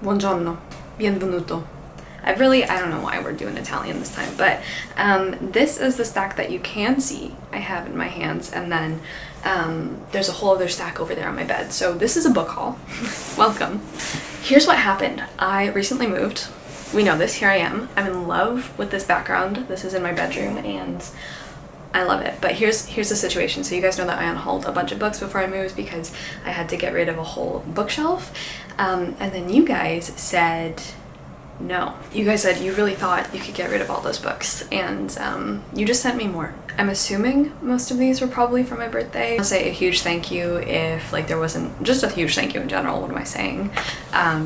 Buongiorno, benvenuto. I don't know why we're doing Italian this time, but this is the stack that you can see I have in my hands, and then there's a whole other stack over there on my bed. So this is a book haul. Welcome. Here's what happened. I recently moved. We know this. Here I am. I'm in love with this background. This is in my bedroom, and I love it. But here's the situation. So you guys know that I unhauled a bunch of books before I moved because I had to get rid of a whole bookshelf. And then you guys said no. You guys said you really thought you could get rid of all those books, and you just sent me more. I'm assuming most of these were probably for my birthday. I'll say a huge thank you if there wasn't just a huge thank you in general. What am I saying?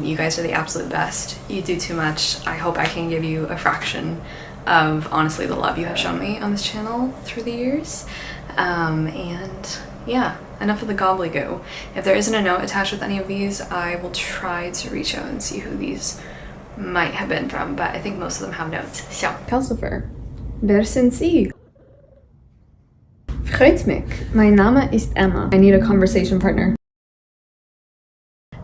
You guys are the absolute best. You do too much. I hope I can give you a fraction of honestly the love you have shown me on this channel through the years. And yeah, enough of the gobbledygook. If there isn't a note attached with any of these, I will try to reach out and see who these might have been from, but I think most of them have notes. So, Calcifer, wer sind Sie? Freut mich. Mein Name ist Emma. I need a conversation partner.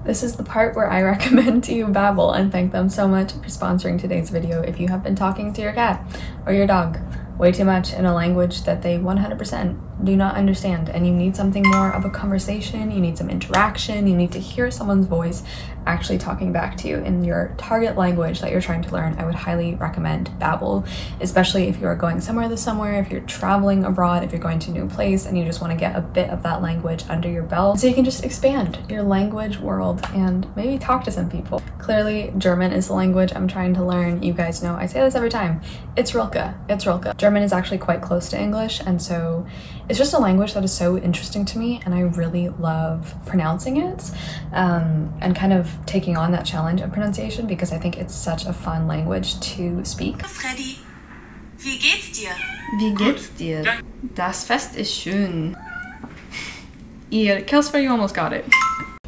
This is the part where I recommend to you Babbel and thank them so much for sponsoring today's video. If you have been talking to your cat or your dog way too much in a language that they 100% do not understand, and you need something more of a conversation, you need some interaction, you need to hear someone's voice actually talking back to you in your target language that you're trying to learn, I would highly recommend Babbel, especially if you are going somewhere, if you're traveling abroad, if you're going to a new place and you just want to get a bit of that language under your belt so you can just expand your language world and maybe talk to some people. Clearly, German is the language I'm trying to learn. You guys know I say this every time. It's Rilke. It's Rilke. German is actually quite close to English, and so it's just a language that is so interesting to me, and I really love pronouncing it and kind of taking on that challenge of pronunciation because I think it's such a fun language to speak. Freddy, wie geht's dir? Wie geht's dir? Das Fest ist schön. Kelsey, you almost got it.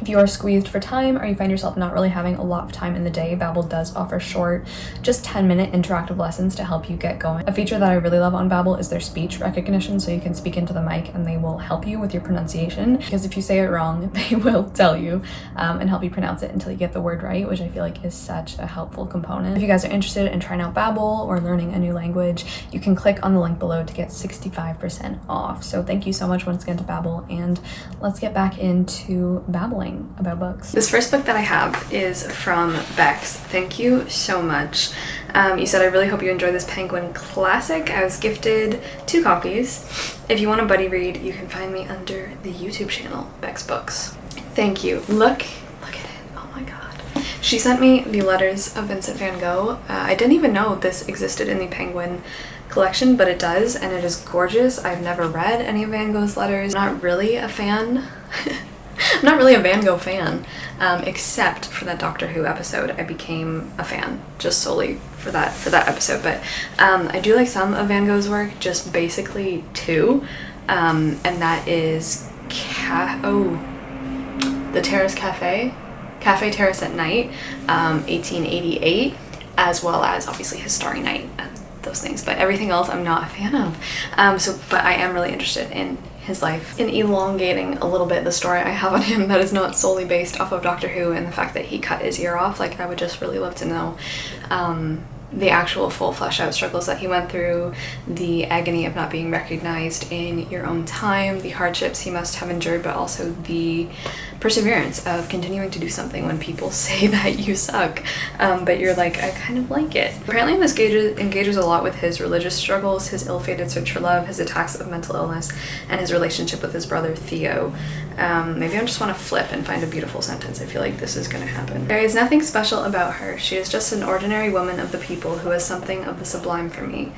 If you are squeezed for time or you find yourself not really having a lot of time in the day, Babbel does offer short, just 10-minute interactive lessons to help you get going. A feature that I really love on Babbel is their speech recognition, so you can speak into the mic and they will help you with your pronunciation, because if you say it wrong, they will tell you and help you pronounce it until you get the word right, which I feel like is such a helpful component. If you guys are interested in trying out Babbel or learning a new language, you can click on the link below to get 65% off. So thank you so much once again to Babbel, and let's get back into babbling about books. This first book that I have is from Bex. Thank you so much. You said, I really hope you enjoy this Penguin classic. I was gifted 2 copies. If you want a buddy read, you can find me under the YouTube channel, Bex Books. Thank you. Look at it. Oh my god. She sent me the letters of Vincent van Gogh. I didn't even know this existed in the Penguin collection, but it does, and it is gorgeous. I've never read any of Van Gogh's letters. I'm not really a fan. I'm not really a Van Gogh fan, except for that Doctor Who episode. I became a fan just solely for that episode. But I do like some of Van Gogh's work, just basically 2, and that is the Terrace Cafe Terrace at Night, 1888, as well as obviously his Starry Night and those things. But everything else I'm not a fan of. But I am really interested in his life, in elongating a little bit the story I have on him that is not solely based off of Doctor Who and the fact that he cut his ear off. I would just really love to know the actual full flesh out struggles that he went through, the agony of not being recognized in your own time, the hardships he must have endured, but also the perseverance of continuing to do something when people say that you suck, but you're like, I kind of like it. Apparently this engages a lot with his religious struggles, his ill-fated search for love, his attacks of mental illness, and his relationship with his brother Theo. Maybe I just want to flip and find a beautiful sentence. I feel like this is going to happen. There is nothing special about her. She is just an ordinary woman of the people who has something of the sublime for me.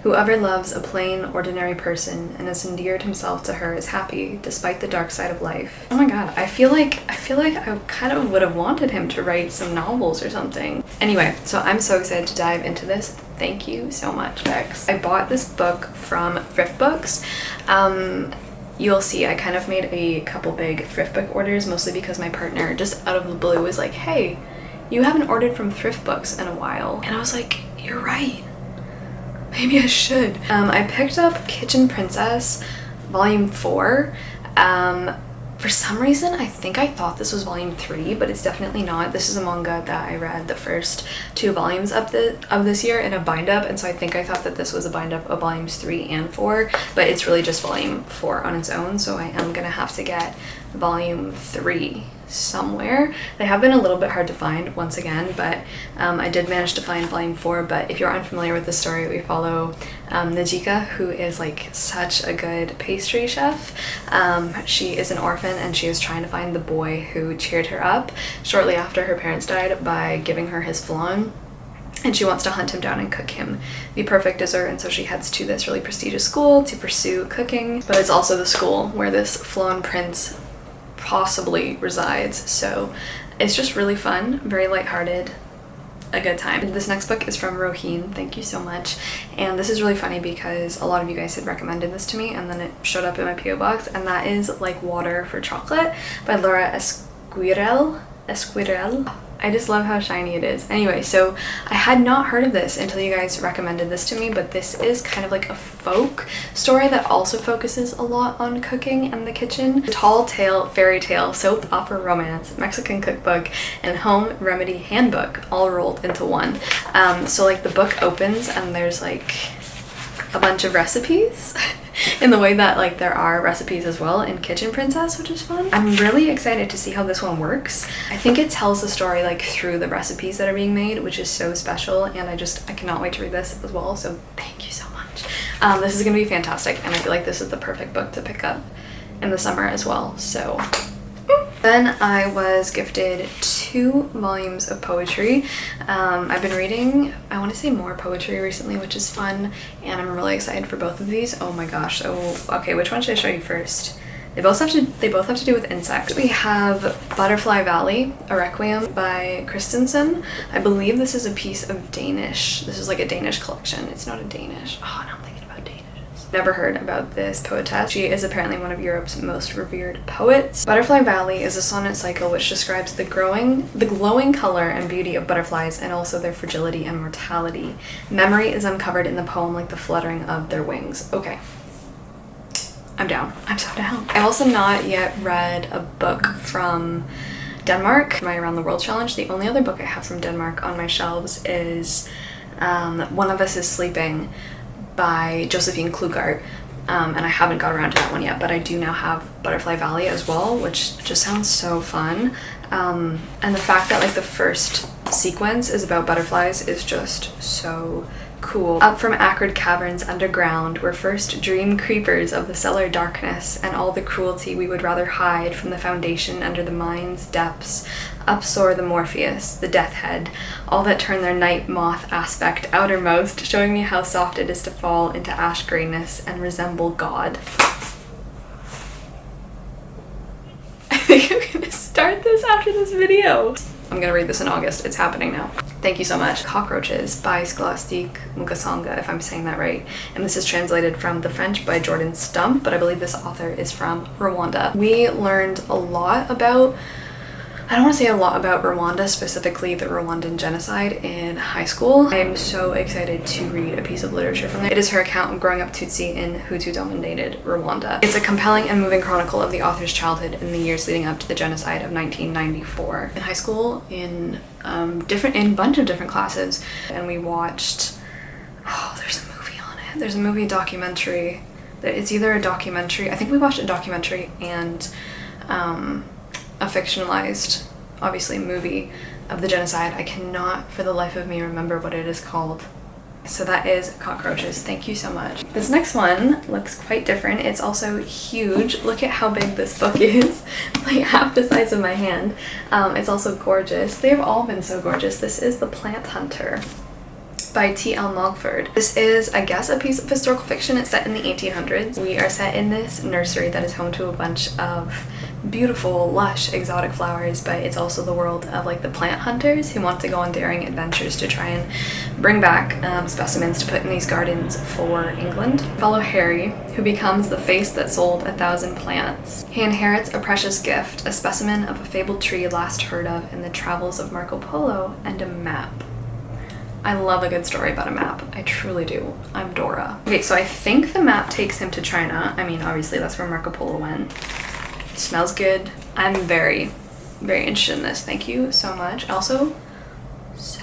Whoever loves a plain, ordinary person and has endeared himself to her is happy, despite the dark side of life. Oh my god, I feel like I kind of would have wanted him to write some novels or something. Anyway, so I'm so excited to dive into this. Thank you so much, Bex. I bought this book from Thrift Books. You'll see I kind of made a couple big thrift book orders, mostly because my partner just out of the blue was like, hey, you haven't ordered from Thrift Books in a while. And I was like, you're right. Maybe I should. I picked up Kitchen Princess Volume 4 For some reason, I think I thought this was volume 3, but it's definitely not. This is a manga that I read the first 2 volumes of this year in a bind-up, and so I think I thought that this was a bind-up of volumes 3 and 4, but it's really just volume 4 on its own, so I am gonna have to get volume 3 somewhere. They have been a little bit hard to find once again, but I did manage to find volume 4. But if you're unfamiliar with the story, we follow Najika, who is like such a good pastry chef. She is an orphan and she is trying to find the boy who cheered her up shortly after her parents died by giving her his flan. And she wants to hunt him down and cook him the perfect dessert, and so she heads to this really prestigious school to pursue cooking. But it's also the school where this flan prince possibly resides, so it's just really fun, very lighthearted, a good time. This next book is from Roheen, thank you so much, and this is really funny because a lot of you guys had recommended this to me and then it showed up in my PO box, and that is Like Water for Chocolate by Laura Esquirel. I just love how shiny it is. Anyway, so I had not heard of this until you guys recommended this to me, but this is kind of like a folk story that also focuses a lot on cooking and the kitchen. Tall tale, fairy tale, soap opera romance, Mexican cookbook, and home remedy handbook all rolled into one. So like the book opens and there's like a bunch of recipes in the way that like there are recipes as well in Kitchen Princess, which is fun. I'm really excited to see how this one works. I think it tells the story like through the recipes that are being made, which is so special, and I cannot wait to read this as well, so thank you so much. This is gonna be fantastic, and I feel like this is the perfect book to pick up in the summer as well, so. Then I was gifted 2 volumes of poetry. I've been reading, I want to say, more poetry recently, which is fun, and I'm really excited for both of these. Oh my gosh. Okay, which one should I show you first? They both have to do with insects. We have Butterfly Valley, a Requiem by Christensen. I believe this is a piece of Danish. This is like a Danish collection. It's not a Danish. Oh, no, I'm thinking about Danish. Never heard about this poetess. She is apparently one of Europe's most revered poets. Butterfly Valley is a sonnet cycle which describes the glowing color and beauty of butterflies and also their fragility and mortality. Memory is uncovered in the poem like the fluttering of their wings. Okay. I'm down. I'm so down. I've also not yet read a book from Denmark, my Around the World challenge. The only other book I have from Denmark on my shelves is One of Us is Sleeping by Josephine Klugart, and I haven't got around to that one yet, but I do now have Butterfly Valley as well, which just sounds so fun. And the fact that like the first sequence is about butterflies is just so cool. Up from acrid caverns underground, where first dream creepers of the cellar darkness and all the cruelty we would rather hide from the foundation under the mind's depths, up soar the Morpheus, the death head, all that turn their night moth aspect outermost, showing me how soft it is to fall into ash grayness and resemble God. I think I'm gonna start this after this video. I'm gonna read this in August. It's happening now. Thank you so much. Cockroaches by Scholastique Mukasonga, if I'm saying that right. And this is translated from the French by Jordan Stump, but I believe this author is from Rwanda. We learned a lot about, I don't want to say a lot about Rwanda, specifically the Rwandan genocide, in high school. I'm so excited to read a piece of literature from there. It is her account of growing up Tutsi in Hutu-dominated Rwanda. It's a compelling and moving chronicle of the author's childhood in the years leading up to the genocide of 1994. In high school, in a bunch of different classes, and we watched, oh, there's a movie on it. There's a movie documentary. It's either a documentary, I think we watched a documentary and a fictionalized, obviously, movie of the genocide. I cannot for the life of me remember what it is called. So that is Cockroaches. Thank you so much. This next one looks quite different. It's also huge. Look at how big this book is. Like half the size of my hand. It's also gorgeous. They've all been so gorgeous. This is The Plant Hunter by T.L. Mogford. This is, I guess, a piece of historical fiction. It's set in the 1800s. We are set in this nursery that is home to a bunch of beautiful, lush, exotic flowers, but it's also the world of like the plant hunters who want to go on daring adventures to try and bring back specimens to put in these gardens for England. Follow Harry, who becomes the face that sold 1,000 plants. He inherits a precious gift, a specimen of a fabled tree last heard of in the travels of Marco Polo, and a map. I love a good story about a map. I truly do. I'm Dora. Okay, so I think the map takes him to China. I mean, obviously that's where Marco Polo went. It smells good. I'm very, very interested in this. Thank you so much. Also, so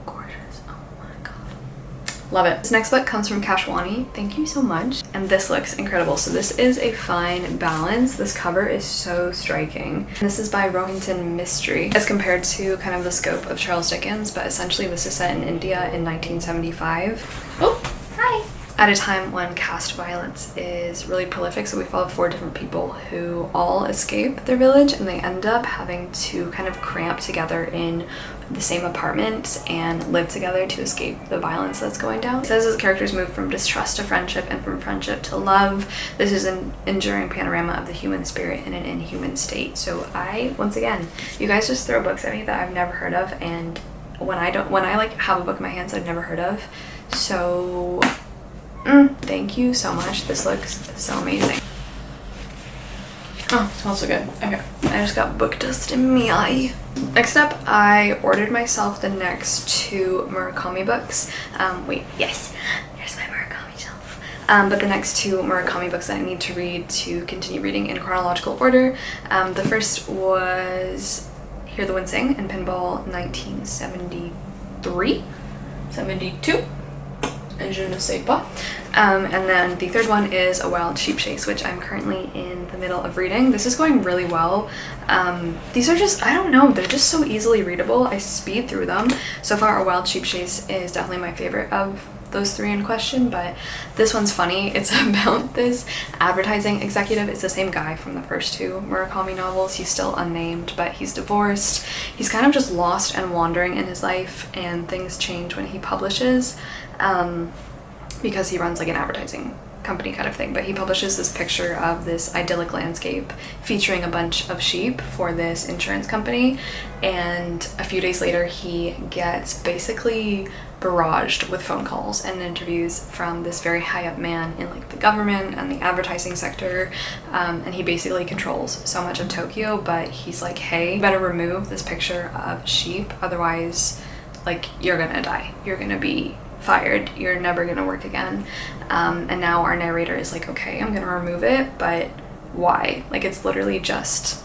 gorgeous. Oh my god. Love it. This next book comes from Kashwani. Thank you so much. And this looks incredible. So this is A Fine Balance. This cover is so striking. This is by Rohinton Mistry as compared to kind of the scope of Charles Dickens, but essentially this is set in India in 1975. Oh, hi. At a time when caste violence is really prolific. So we follow 4 different people who all escape their village, and they end up having to kind of cramp together in the same apartment and live together to escape the violence that's going down. It says as the characters move from distrust to friendship and from friendship to love. This is an enduring panorama of the human spirit in an inhuman state. So once again, you guys just throw books at me that I've never heard of, and when I like have a book in my hands I've never heard of, so thank you so much. This looks so amazing. Oh, it smells so good. Okay, I just got book dust in my eye. Next up, I ordered myself the next 2 Murakami books. Wait, yes, here's my Murakami shelf. But the next 2 Murakami books that I need to read to continue reading in chronological order. The first was Hear the Wind Sing and Pinball 1973, 72. And je ne sais pas. And then the third one is A Wild Sheep Chase, which I'm currently in the middle of reading. This is going really well. These are just, I don't know, they're just so easily readable. I speed through them. So far, A Wild Sheep Chase is definitely my favorite of those 3 in question, but this one's funny. It's about this advertising executive. It's the same guy from the first 2 Murakami novels. He's still unnamed, but he's divorced. He's kind of just lost and wandering in his life, and things change when he publishes. Because he runs like an advertising company kind of thing, but he publishes this picture of this idyllic landscape featuring a bunch of sheep for this insurance company, and a few days later he gets basically barraged with phone calls and interviews from this very high up man in like the government and the advertising sector, and he basically controls so much of Tokyo, but he's like, hey, you better remove this picture of sheep, otherwise like you're gonna die, you're gonna be fired, you're never gonna work again. And now our narrator is like, okay, I'm gonna remove it, but why? Like, it's literally just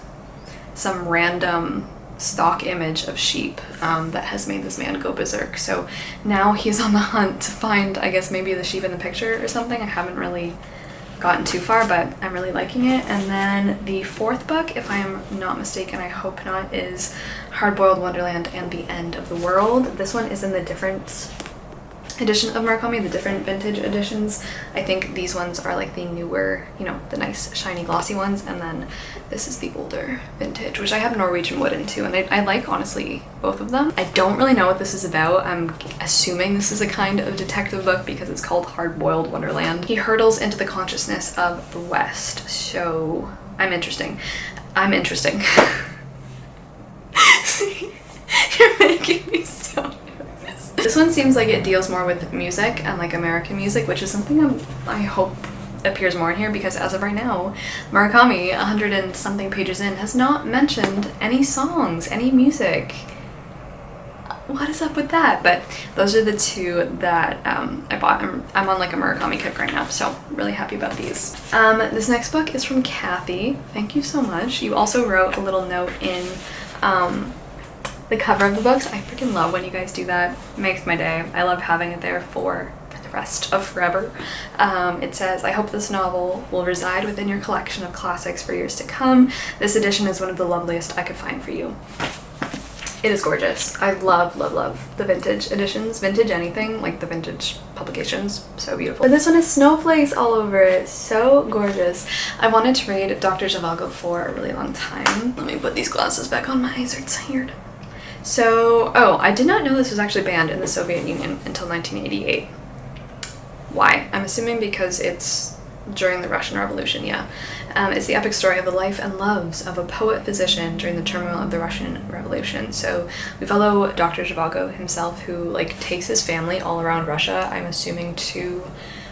some random stock image of sheep that has made this man go berserk. So now he's on the hunt to find, I guess, maybe the sheep in the picture or something. I haven't really gotten too far, but I'm really liking it. And then the 4th book, if I am not mistaken, I hope not, is Hard-Boiled Wonderland and the End of the World. This one is in the different edition of Murakami, the different vintage editions. I think these ones are like the newer, you know, the nice shiny glossy ones, and then this is the older vintage, which I have Norwegian wood into, and I like, honestly, both of them. I don't really know what this is about. I'm assuming this is a kind of detective book because it's called Hard-Boiled Wonderland. He hurtles into the consciousness of the West, so I'm interesting. You're making me so nervous. This one seems like it deals more with music and like American music, which is something I hope appears more in here, because as of right now, Murakami, 100 and something pages in, has not mentioned any songs, any music. What is up with that? But those are the 2 that I bought. I'm on like a Murakami kick right now, so really happy about these. This next book is from Kathy. Thank you so much. You also wrote a little note in the cover of the books. I freaking love when you guys do that. It makes my day. I love having it there for the rest of forever. It says, I hope this novel will reside within your collection of classics for years to come. This edition is one of the loveliest I could find for you. It is gorgeous. I love, love, love the vintage editions. Vintage anything, like the vintage publications. So beautiful. But this one has snowflakes all over it. So gorgeous. I wanted to read Dr. Zhivago for a really long time. Let me put these glasses back on. My eyes are tired. So, oh, I did not know this was actually banned in the Soviet Union until 1988. Why? I'm assuming because it's during the Russian Revolution, yeah. It's the epic story of the life and loves of a poet-physician during the turmoil of the Russian Revolution. So we follow Dr. Zhivago himself, who like takes his family all around Russia, I'm assuming to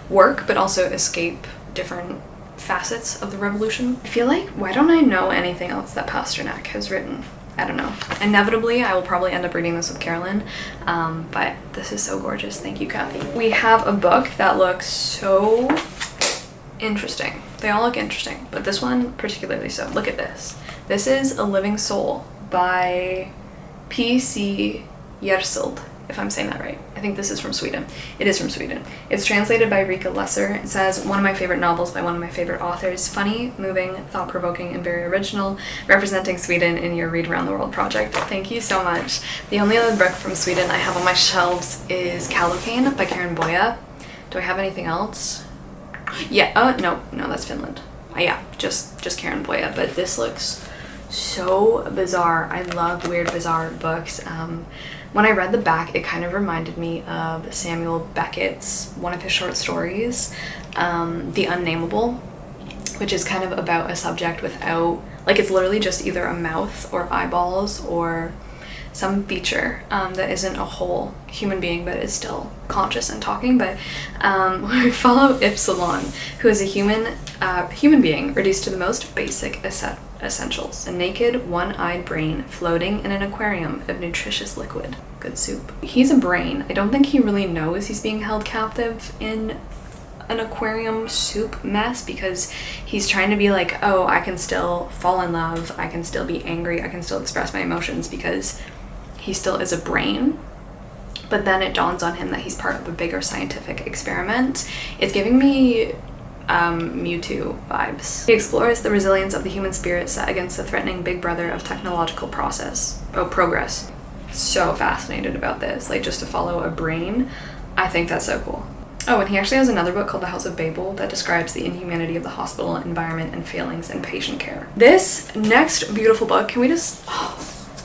work, but also escape different facets of the revolution. I feel like, why don't I know anything else that Pasternak has written? I don't know. Inevitably, I will probably end up reading this with Carolyn, but this is so gorgeous. Thank you, Kathy. We have a book that looks so interesting. They all look interesting, but this one particularly so. Look at this. This is A Living Soul by P.C. Jersild, if I'm saying that right. I think this is from Sweden. It is from Sweden. It's translated by Rika Lesser. It says, one of my favorite novels by one of my favorite authors. Funny, moving, thought-provoking, and very original. Representing Sweden in your Read Around the World project. Thank you so much. The only other book from Sweden I have on my shelves is Kallocain by Karen Boye. Do I have anything else? Yeah, oh, no, that's Finland. Yeah, just Karen Boye, but this looks so bizarre. I love weird, bizarre books. When I read the back, it kind of reminded me of Samuel Beckett's, one of his short stories, The Unnamable, which is kind of about a subject without, like, it's literally just either a mouth or eyeballs or some feature that isn't a whole human being but is still conscious and talking. But we follow Ypsilon, who is a human being reduced to the most basic essentials: a naked, one-eyed brain floating in an aquarium of nutritious liquid. Good soup. He's a brain. I don't think he really knows he's being held captive in an aquarium soup mess, because he's trying to be like, oh, I can still fall in love, I can still be angry, I can still express my emotions, because he still is a brain. But then it dawns on him that he's part of a bigger scientific experiment. It's giving me Mewtwo vibes. He explores the resilience of the human spirit set against the threatening big brother of technological progress. So fascinated about this, like, just to follow a brain. I think that's so cool. Oh, and he actually has another book called The House of Babbel that describes the inhumanity of the hospital environment and failings in patient care. This next beautiful book, can we just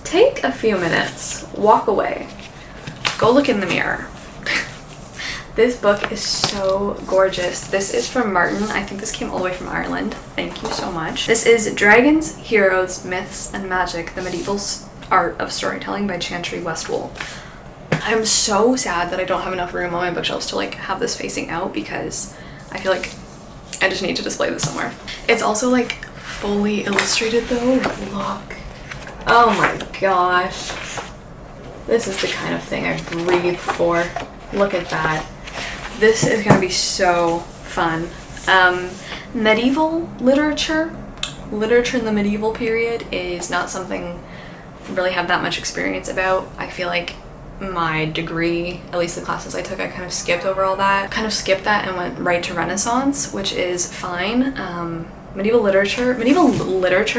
take a few minutes, walk away, go look in the mirror. This book is so gorgeous. This is from Martin. I think this came all the way from Ireland. Thank you so much. This is Dragons, Heroes, Myths, and Magic, the Medieval Art of Storytelling by Chantry Westwool. I'm so sad that I don't have enough room on my bookshelves to, like, have this facing out, because I feel like I just need to display this somewhere. It's also, like, fully illustrated though. Look. Oh my gosh. This is the kind of thing I breathe for. Look at that. This is gonna be so fun. Medieval literature in the medieval period is not something I really have that much experience about. I feel like my degree, at least the classes I took, I kind of skipped over all that. Kind of skipped that and went right to Renaissance, which is fine. Medieval literature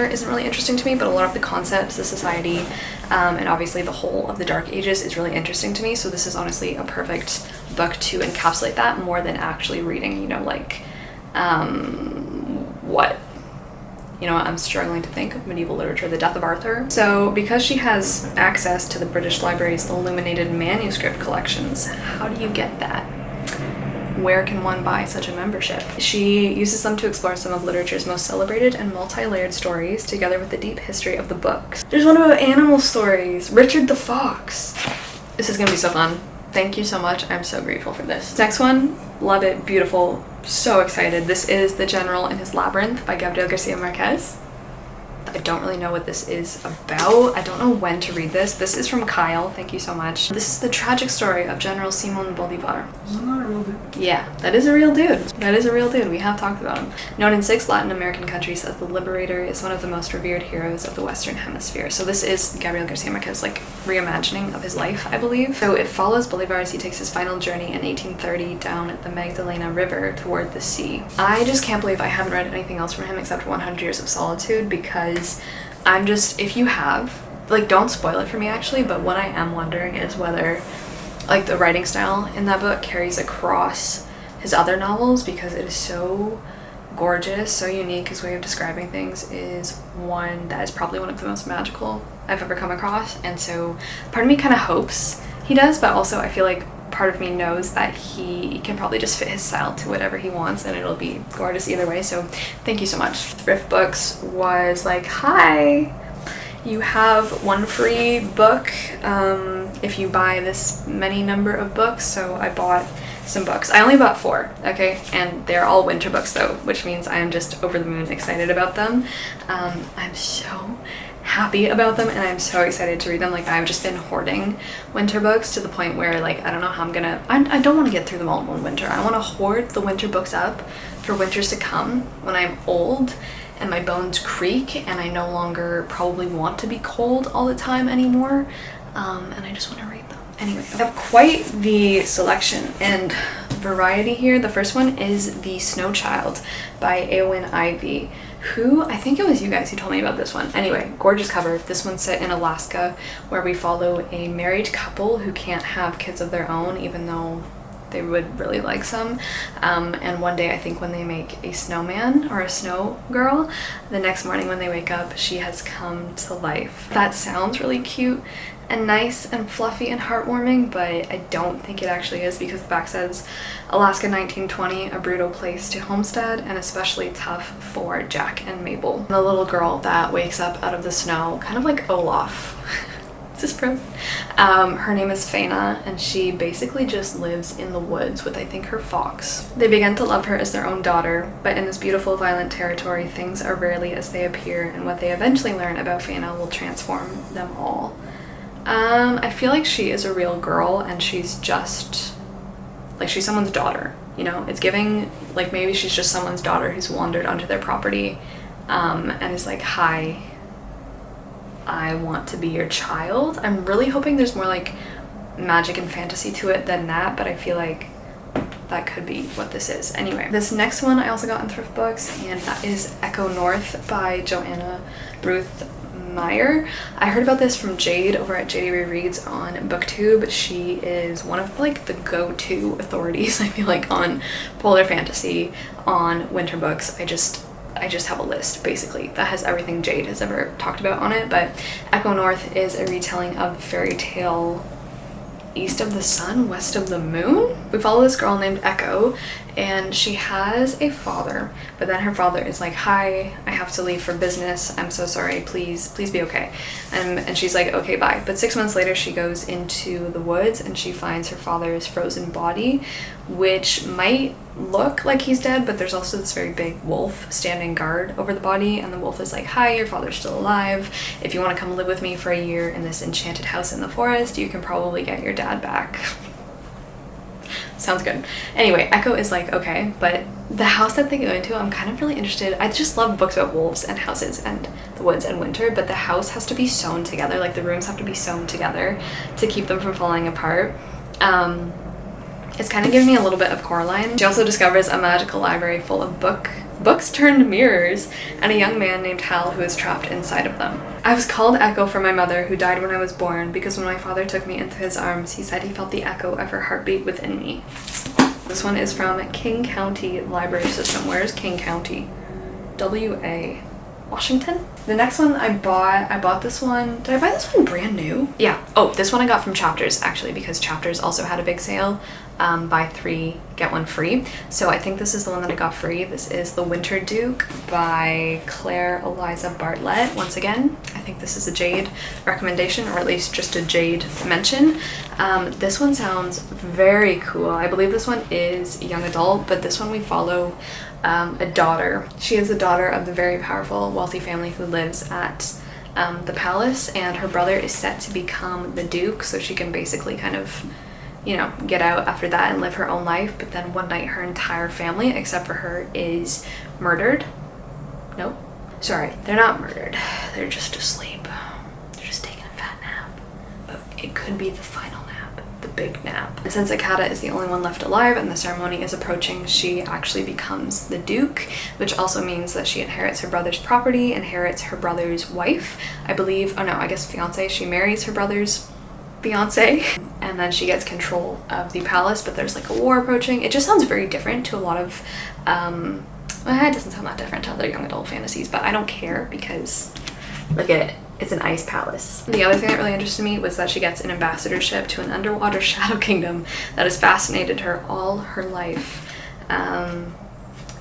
isn't really interesting to me, but a lot of the concepts, the society, and obviously the whole of the Dark Ages is really interesting to me. So this is honestly a perfect book to encapsulate that, more than actually reading, you know, like, what? You know, I'm struggling to think of medieval literature, The Death of Arthur. So because she has access to the British Library's illuminated manuscript collections, how do you get that? Where can one buy such a membership? She uses them to explore some of literature's most celebrated and multi-layered stories, together with the deep history of the books. There's one about animal stories, Richard the Fox. This is gonna be so fun. Thank you so much. I'm so grateful for this. Next one, love it, beautiful, so excited. This is The General and His Labyrinth by Gabriel Garcia Marquez. I don't really know what this is about. I don't know when to read this. This is from Kyle. Thank you so much. This is the tragic story of General Simon Bolivar. Is that not a real dude? Yeah, that is a real dude. That is a real dude. We have talked about him. Known in 6 Latin American countries as the Liberator, is one of the most revered heroes of the Western Hemisphere. So this is Gabriel Garcia Marquez, like, reimagining of his life, I believe. So it follows Bolivar as he takes his final journey in 1830 down the Magdalena River toward the sea. I just can't believe I haven't read anything else from him except 100 Years of Solitude, because I'm just, if you have, like, don't spoil it for me actually, but what I am wondering is whether, like, the writing style in that book carries across his other novels, because it is so gorgeous, so unique. His way of describing things is one that is probably one of the most magical I've ever come across, and so part of me kind of hopes he does, but also I feel like part of me knows that he can probably just fit his style to whatever he wants, and it'll be gorgeous either way. So thank you so much. Thrift Books was like, hi, you have one free book if you buy this many number of books. So I bought some books. I only bought 4, okay, and they're all winter books though, which means I am just over the moon excited about them. I'm so happy about them, and I'm so excited to read them. Like, I've just been hoarding winter books to the point where, like, I don't know how I'm gonna, I don't want to get through them all in one winter. I want to hoard the winter books up for winters to come when I'm old and my bones creak and I no longer probably want to be cold all the time anymore. And I just want to read them. Anyway, I have quite the selection and variety here. The first one is The Snow Child by Eowyn Ivey, who, I think it was you guys who told me about this one. Anyway, gorgeous cover. This one's set in Alaska, where we follow a married couple who can't have kids of their own, even though they would really like some. And one day, I think when they make a snowman or a snow girl, the next morning when they wake up, she has come to life. That sounds really cute and nice and fluffy and heartwarming, but I don't think it actually is, because the back says Alaska 1920, a brutal place to homestead and especially tough for Jack and Mabel. The little girl that wakes up out of the snow, kind of like Olaf. Is this pro? Her name is Faina, and she basically just lives in the woods with, I think, her fox. They begin to love her as their own daughter, but in this beautiful, violent territory, things are rarely as they appear, and what they eventually learn about Faina will transform them all. I feel like she is a real girl, and she's just, like, she's someone's daughter, you know? It's giving, like, maybe she's just someone's daughter who's wandered onto their property, and is like, hi, I want to be your child. I'm really hoping there's more, like, magic and fantasy to it than that, but I feel like that could be what this is. Anyway, this next one I also got in thrift books, and that is Echo North by Joanna Ruth Meyer. I heard about this from Jade over at JD Rereads on BookTube. She is one of, like, the go-to authorities, I feel like, on polar fantasy, on winter books. I just have a list, basically, that has everything Jade has ever talked about on it. But Echo North is a retelling of the fairy tale East of the Sun, West of the Moon. We follow this girl named Echo, and she has a father, but then her father is like, hi, I have to leave for business, I'm so sorry, please be okay. And she's like, okay, bye. But 6 months later, she goes into the woods and she finds her father's frozen body, which might look like he's dead, but there's also this very big wolf standing guard over the body, and the wolf is like, hi, your father's still alive. If you want to come live with me for a year in this enchanted house in the forest, you can probably get your dad back. Sounds good. Anyway, Echo is like, okay, but the house that they go into, I'm kind of really interested. I just love books about wolves and houses and the woods and winter, but the house has to be sewn together, like the rooms have to be sewn together to keep them from falling apart. It's kind of giving me a little bit of Coraline. She also discovers a magical library full of books turned mirrors, and a young man named Hal who is trapped inside of them. I was called Echo for my mother, who died when I was born, because when my father took me into his arms, he said he felt the echo of her heartbeat within me. This one is from King County Library System. Where is King County? W.A. Washington? The next one I bought this one. Did I buy this one brand new? Yeah. Oh, this one I got from Chapters, actually, because Chapters also had a big sale. Buy 3, get 1 free. So I think this is the one that I got free. This is The Winter Duke by Claire Eliza Bartlett. Once again, I think this is a Jade recommendation, or at least just a Jade mention. This one sounds very cool. I believe this one is young adult, but this one we follow a daughter. She is the daughter of the very powerful, wealthy family who lives at the palace, and her brother is set to become the Duke, so she can basically kind of, you know, get out after that and live her own life. But then one night her entire family, except for her, is murdered. Nope. Sorry, they're not murdered. They're just asleep. They're just taking a fat nap. But it could be the final nap, the big nap. And since Akata is the only one left alive and the ceremony is approaching, she actually becomes the Duke, which also means that she inherits her brother's property, inherits her brother's wife, I believe. Oh no, I guess fiance. She marries her brother's fiance, and then she gets control of the palace, but there's like a war approaching. It just sounds very different to a lot of it doesn't sound that different to other young adult fantasies, but I don't care because look at it, it's an ice palace. The other thing that really interested me was that she gets an ambassadorship to an underwater shadow kingdom that has fascinated her all her life.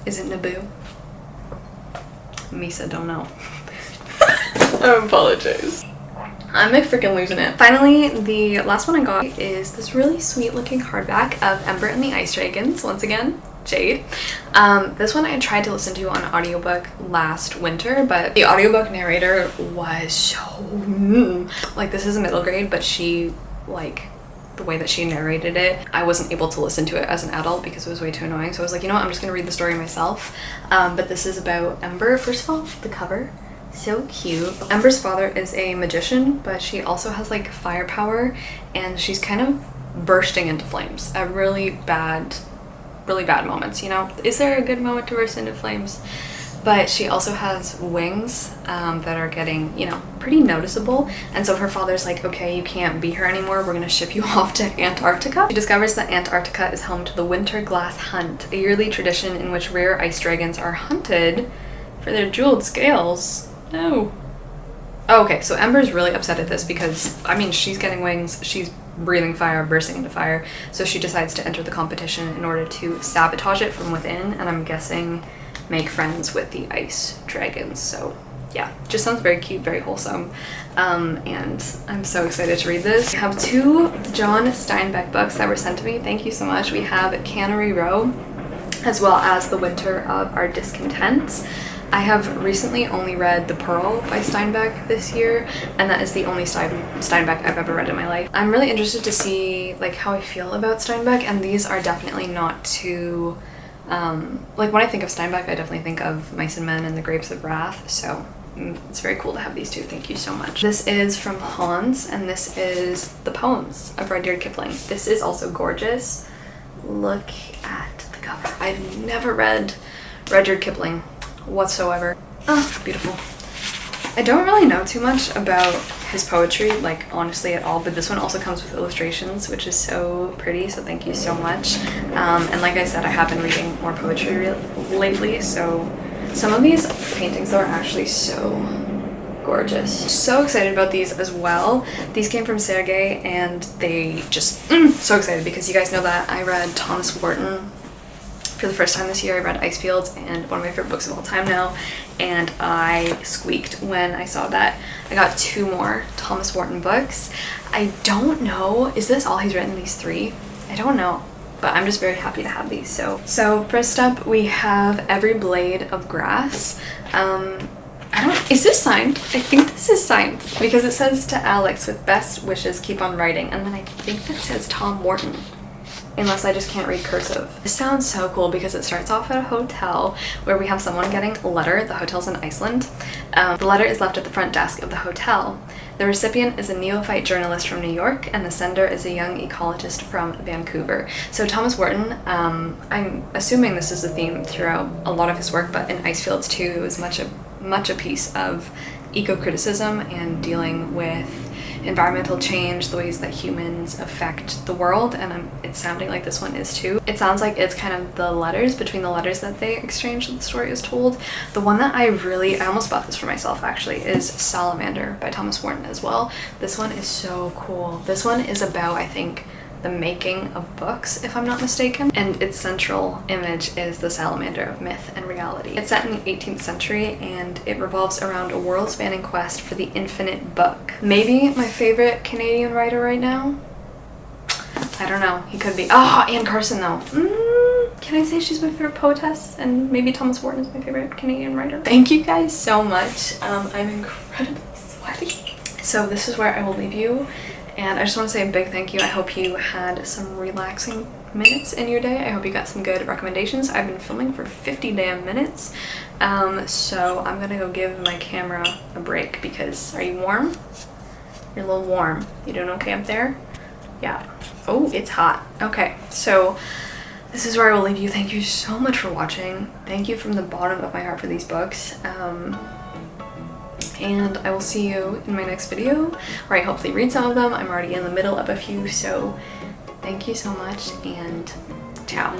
Is it Naboo? Misa, don't know. I apologize. I'm freaking losing it. Finally, the last one I got is this really sweet looking hardback of Ember and the Ice Dragons. Once again, Jade. This one I tried to listen to on audiobook last winter, but the audiobook narrator was so like, this is a middle grade, but she like the way that she narrated it, I wasn't able to listen to it as an adult because it was way too annoying. So I was like, you know what, I'm just gonna read the story myself. But this is about Ember. First of all, the cover, so cute. Ember's father is a magician, but she also has like fire power, and she's kind of bursting into flames at really bad moments, you know? Is there a good moment to burst into flames? But she also has wings that are getting, you know, pretty noticeable. And so her father's like, okay, you can't be her anymore. We're gonna ship you off to Antarctica. She discovers that Antarctica is home to the Winter Glass Hunt, a yearly tradition in which rare ice dragons are hunted for their jeweled scales. No. Oh, okay, so Ember's really upset at this because, I mean, she's getting wings, she's breathing fire, bursting into fire. So she decides to enter the competition in order to sabotage it from within, and I'm guessing make friends with the ice dragons. So yeah, just sounds very cute, very wholesome, and I'm so excited to read this. We have 2 John Steinbeck books that were sent to me. Thank you so much. We have Cannery Row as well as The Winter of Our Discontents. I have recently only read The Pearl by Steinbeck this year, and that is the only Steinbeck I've ever read in my life. I'm really interested to see like how I feel about Steinbeck, and these are definitely not too like when I think of Steinbeck, I definitely think of Mice and Men and The Grapes of Wrath, so it's very cool to have these 2. Thank you so much. This is from Hans, and this is The Poems of Rudyard Kipling. This is also gorgeous. Look at the cover. I've never read Rudyard Kipling whatsoever. Oh, beautiful. I don't really know too much about his poetry, like honestly at all, but this one also comes with illustrations, which is so pretty, so thank you so much. And like I said, I have been reading more poetry lately, so some of these paintings though are actually so gorgeous. So excited about these as well. These came from Sergey, and they just, so excited because you guys know that I read Thomas Wharton for the first time this year. I read Icefields, and one of my favorite books of all time now, and I squeaked when I saw that I got 2 more Thomas Wharton books. I don't know, is this all he's written, these 3? I don't know, but I'm just very happy to have these. So first up we have Every Blade of Grass. Is this signed? I think this is signed because it says to Alex, with best wishes, keep on writing, and then I think that says Tom Wharton, unless I just can't read cursive. This sounds so cool because it starts off at a hotel where we have someone getting a letter. The hotel's in Iceland. The letter is left at the front desk of the hotel. The recipient is a neophyte journalist from New York, and the sender is a young ecologist from Vancouver. So Thomas Wharton, I'm assuming this is a theme throughout a lot of his work, but in Icefields too, it was much a piece of eco-criticism and dealing with environmental change, the ways that humans affect the world, and it's sounding like this one is too. It sounds like it's kind of the letters, between the letters that they exchange that the story is told. The one that I almost bought this for myself actually, is Salamander by Thomas Wharton as well. This one is so cool. This one is about, I think, the making of books, if I'm not mistaken, and its central image is the salamander of myth and reality. It's set in the 18th century, and it revolves around a world-spanning quest for the infinite book. Maybe my favorite Canadian writer right now? I don't know, he could be. Oh, Anne Carson though. Can I say she's my favorite poetess? And maybe Thomas Wharton is my favorite Canadian writer. Thank you guys so much. I'm incredibly sweaty. So this is where I will leave you. And I just want to say a big thank you. I hope you had some relaxing minutes in your day. I hope you got some good recommendations. I've been filming for 50 damn minutes. So I'm gonna go give my camera a break because, are you warm? You're a little warm. You doing okay up there? Yeah. Oh, it's hot. Okay, so this is where I will leave you. Thank you so much for watching. Thank you from the bottom of my heart for these books. And I will see you in my next video where I hopefully read some of them. I'm already in the middle of a few, so thank you so much, and ciao.